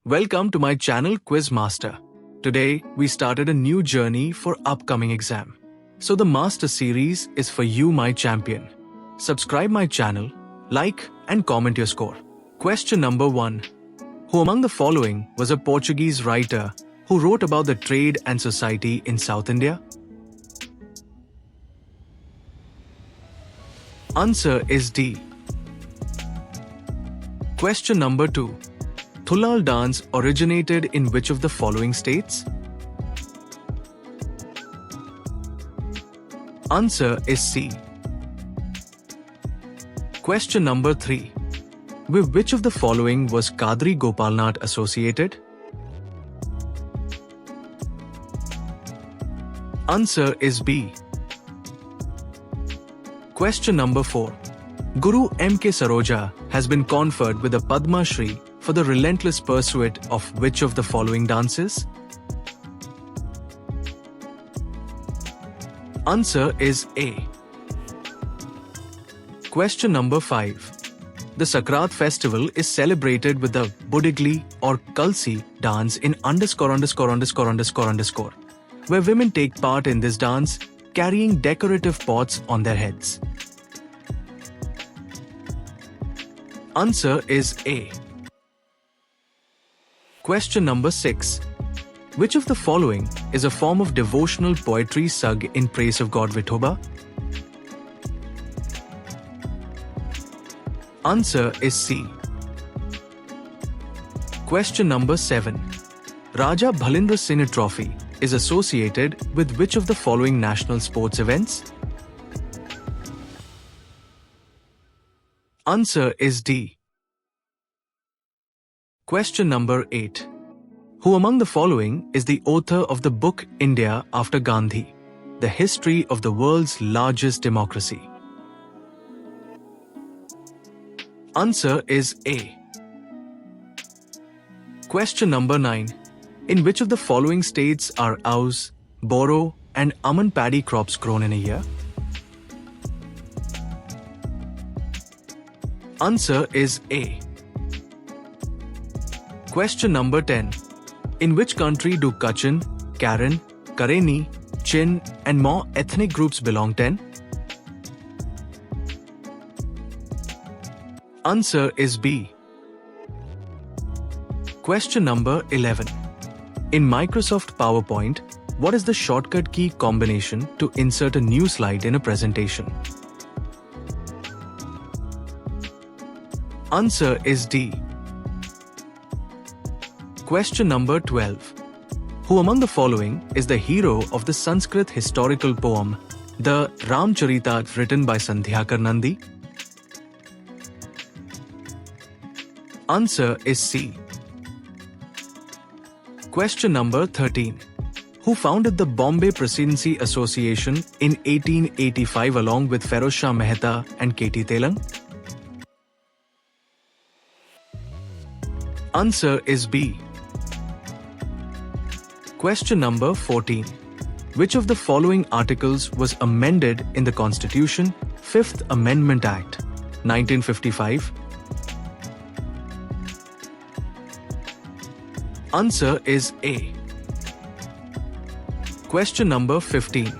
Welcome to my channel Quiz Master. Today, we started a new journey for upcoming exam. So the Master series is for you, my champion. Subscribe my channel, like and comment your score. Question number 1. Who among the following was a Portuguese writer who wrote about the trade and society in South India? Answer is D. Question number 2. Thulal dance originated in which of the following states? Answer is C. Question number 3. With which of the following was Kadri Gopalnath associated? Answer is B. Question number 4. Guru M.K. Saroja has been conferred with a Padma Shri for the relentless pursuit of which of the following dances? Answer is A. Question number 5. The Sakrat festival is celebrated with the Budigli or Kalsi dance in _______, where women take part in this dance carrying decorative pots on their heads. Answer is A. Question number 6. Which of the following is a form of devotional poetry sung in praise of God Vithoba? Answer is C. Question number 7. Raja Bhalendra Singh Trophy is associated with which of the following national sports events? Answer is D. Question number 8. Who among the following is the author of the book India After Gandhi, the history of the world's largest democracy? Answer is A. Question number 9. In which of the following states are ouz, boro, and aman paddy crops grown in a year? Answer is A. Question number 10. In which country do Kachin, Karen, Kareni, Chin, and more ethnic groups belong to? Answer is B. Question number 11. In Microsoft PowerPoint, what is the shortcut key combination to insert a new slide in a presentation? Answer is D. Question number 12. Who among the following is the hero of the Sanskrit historical poem, the Ramcharita, written by Sandhyakar Nandi? Answer is C. Question number 13. Who founded the Bombay Presidency Association in 1885 along with Feroz Shah Mehta and K.T. Telang? Answer is B. Question number 14. Which of the following articles was amended in the Constitution, 5th Amendment Act, 1955? Answer is A. Question number 15.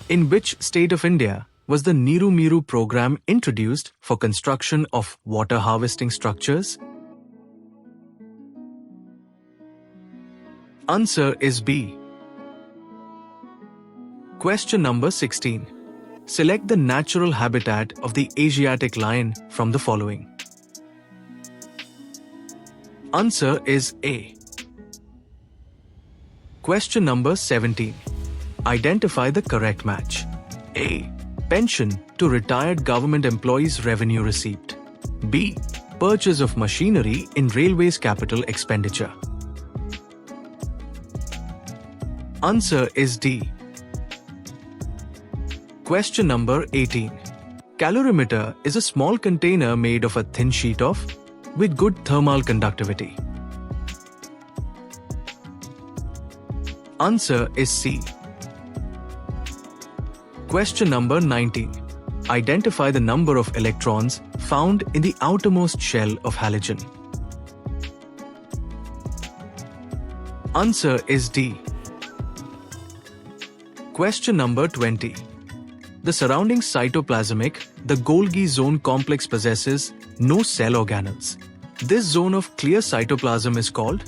In which state of India was the Niru Miru program introduced for construction of water harvesting structures? Answer is B. Question number 16. Select the natural habitat of the Asiatic lion from the following. Answer is A. Question number 17. Identify the correct match. A. Pension to retired government employees' revenue receipt. B. Purchase of machinery in railways capital expenditure. Answer is D. Question number 18. Calorimeter is a small container made of a thin sheet of with good thermal conductivity. Answer is C. Question number 19. Identify the number of electrons found in the outermost shell of halogen. Answer is D. Question number 20. The surrounding cytoplasmic, the Golgi zone complex possesses no cell organelles. This zone of clear cytoplasm is called?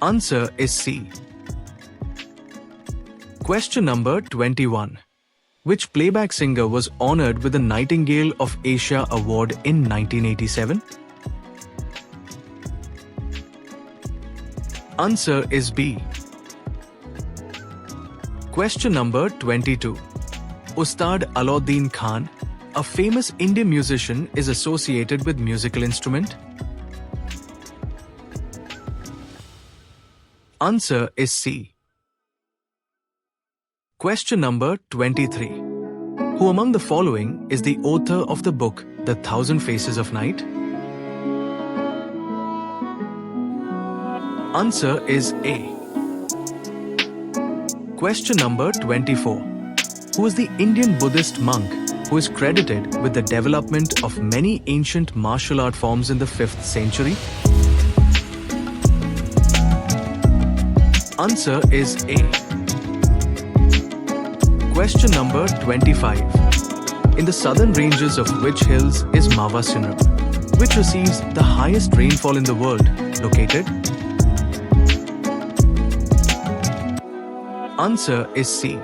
Answer is C. Question number 21. Which playback singer was honored with the Nightingale of Asia Award in 1987? Answer is B. Question number 22. Ustad Alauddin Khan, a famous Indian musician, is associated with musical instrument? Answer is C. Question number 23. Who among the following is the author of the book The Thousand Faces of Night? Answer is A. Question number 24. Who is the Indian Buddhist monk who is credited with the development of many ancient martial art forms in the 5th century? Answer is A. Question number 25. In the southern ranges of which hills is Mawasinaram, which receives the highest rainfall in the world, located? Answer is C.